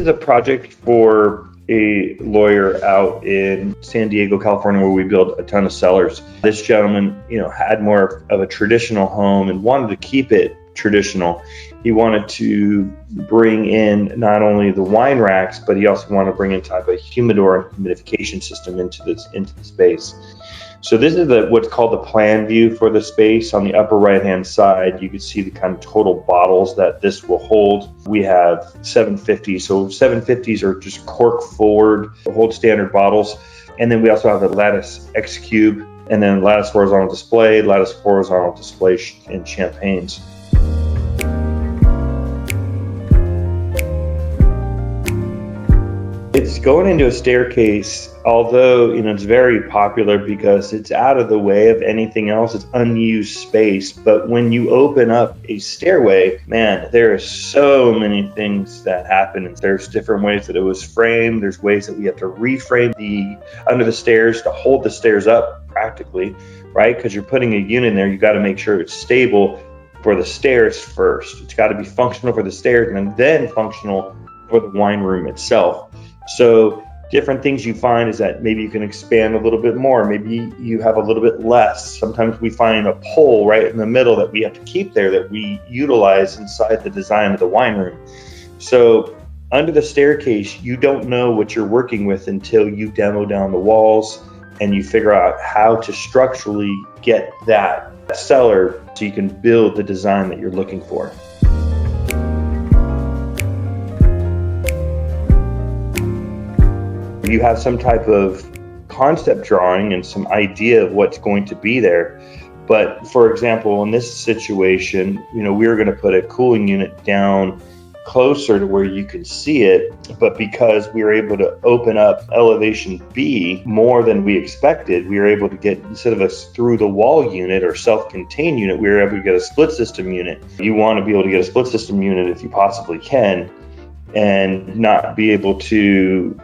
is a project for a lawyer out in San Diego, California, where we build a ton of cellars. This gentleman, had more of a traditional home and wanted to keep it traditional. He wanted to bring in not only the wine racks, but he also wanted to bring in type of humidor and humidification system into the space. So this is what's called the plan view for the space. On the upper right-hand side, you can see the kind of total bottles that this will hold. We have 750s. So 750s are just cork forward, hold standard bottles. And then we also have a lattice X cube, and then lattice horizontal display and champagnes. It's going into a staircase, although it's very popular because it's out of the way of anything else. It's unused space. But when you open up a stairway, man, there are so many things that happen. There's different ways that it was framed. There's ways that we have to reframe the under the stairs to hold the stairs up practically, right? Because you're putting a unit in there, you got to make sure it's stable for the stairs first. It's got to be functional for the stairs and then functional for the wine room itself. So different things you find is that maybe you can expand a little bit more. Maybe you have a little bit less. Sometimes we find a pole right in the middle that we have to keep there that we utilize inside the design of the wine room. So under the staircase, you don't know what you're working with until you demo down the walls and you figure out how to structurally get that cellar so you can build the design that you're looking for. You have some type of concept drawing and some idea of what's going to be there. But for example, in this situation, we were going to put a cooling unit down closer to where you can see it. But because we were able to open up elevation B more than we expected, we were able to get, instead of a through the wall unit or self-contained unit, we were able to get a split system unit. You want to be able to get a split system unit if you possibly can, and not be able to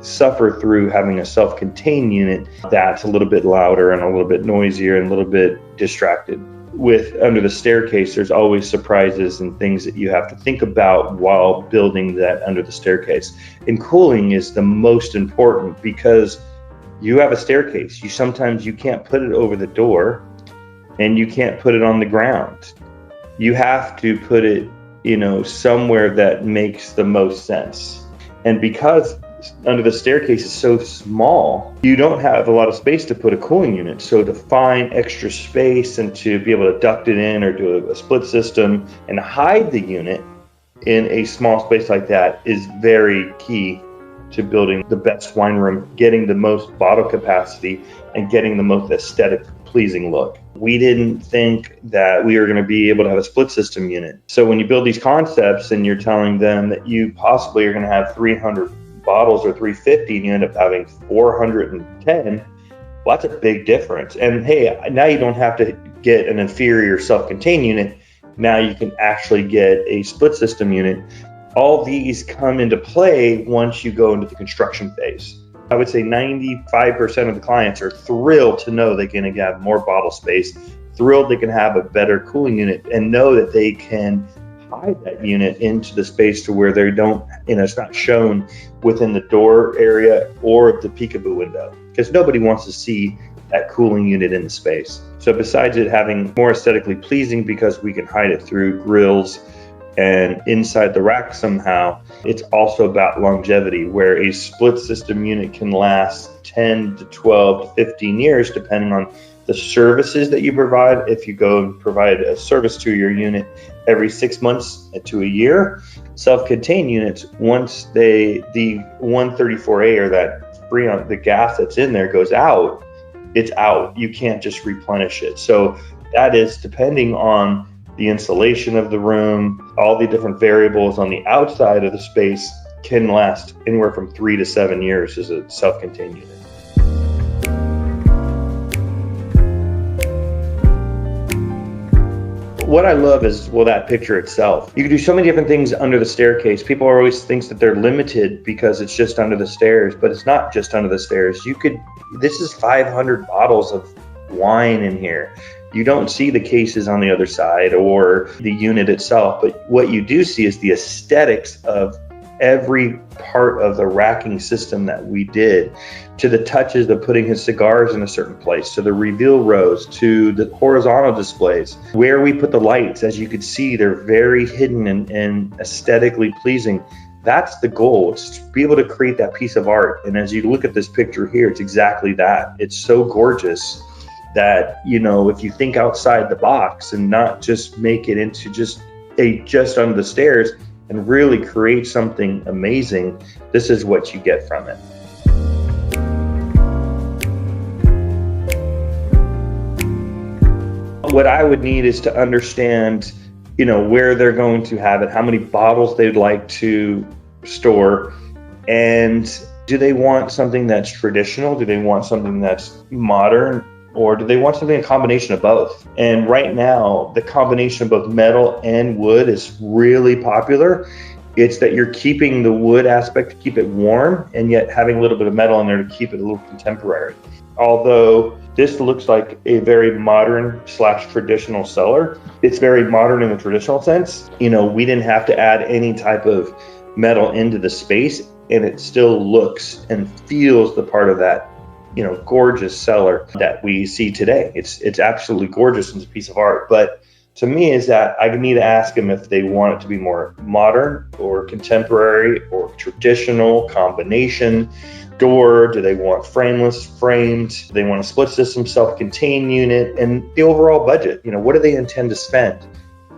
suffer through having a self-contained unit that's a little bit louder and a little bit noisier and a little bit distracted. With under the staircase, there's always surprises and things that you have to think about while building that under the staircase. And cooling is the most important because you have a staircase. Sometimes you can't put it over the door and you can't put it on the ground. You have to put it somewhere that makes the most sense. And because under the staircase is so small, you don't have a lot of space to put a cooling unit. So to find extra space and to be able to duct it in or do a split system and hide the unit in a small space like that is very key to building the best wine room, getting the most bottle capacity, and getting the most aesthetic pleasing look. We didn't think that we were going to be able to have a split system unit. So when you build these concepts and you're telling them that you possibly are going to have 300 bottles or 350 and you end up having 410, well, that's a big difference. And hey, now you don't have to get an inferior self-contained unit. Now you can actually get a split system unit. All these come into play once you go into the construction phase. I would say 95% of the clients are thrilled to know they can have more bottle space, thrilled they can have a better cooling unit, and know that they can hide that unit into the space to where they don't, it's not shown within the door area or the peekaboo window, because nobody wants to see that cooling unit in the space. So besides it having more aesthetically pleasing because we can hide it through grills and inside the rack somehow, it's also about longevity, where a split system unit can last 10 to 12 to 15 years, depending on the services that you provide. If you go and provide a service to your unit every 6 months to a year, self-contained units, once the 134A or that Freon, the gas that's in there goes out, it's out. You can't just replenish it. So that is depending on the insulation of the room, all the different variables on the outside of the space can last anywhere from 3 to 7 years as a self-contained unit. What I love is, that picture itself. You can do so many different things under the staircase. People always think that they're limited because it's just under the stairs, but it's not just under the stairs. This is 500 bottles of wine in here. You don't see the cases on the other side or the unit itself, but what you do see is the aesthetics of every part of the racking system that we did, to the touches of putting his cigars in a certain place, to the reveal rows, to the horizontal displays, where we put the lights. As you can see, they're very hidden and aesthetically pleasing. That's the goal. It's to be able to create that piece of art. And as you look at this picture here, it's exactly that. It's so gorgeous that, you know, if you think outside the box and not just make it into just under the stairs and really create something amazing, this is what you get from it. What I would need is to understand, you know, where they're going to have it, how many bottles they'd like to store, and do they want something that's traditional? Do they want something that's modern? Or do they want something, a combination of both? And right now, the combination of both metal and wood is really popular. It's that you're keeping the wood aspect to keep it warm, and yet having a little bit of metal in there to keep it a little contemporary. Although this looks like a very modern / traditional cellar, it's very modern in the traditional sense. You know, we didn't have to add any type of metal into the space, and it still looks and feels the part of that, you know, gorgeous cellar that we see today. It's absolutely gorgeous and it's a piece of art. But to me, is that I need to ask them if they want it to be more modern or contemporary or traditional combination door. Do they want frameless, framed? Do they want a split system, self-contained unit? And the overall budget, you know, what do they intend to spend?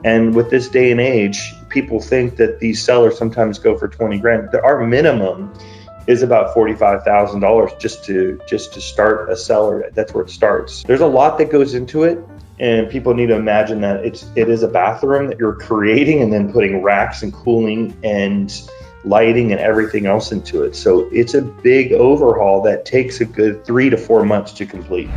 And with this day and age, people think that these cellars sometimes go for 20 grand. Our minimum is about $45,000 just to start a cellar. That's where it starts. There's a lot that goes into it, and people need to imagine that it is a bathroom that you're creating and then putting racks and cooling and lighting and everything else into it. So it's a big overhaul that takes a good 3 to 4 months to complete.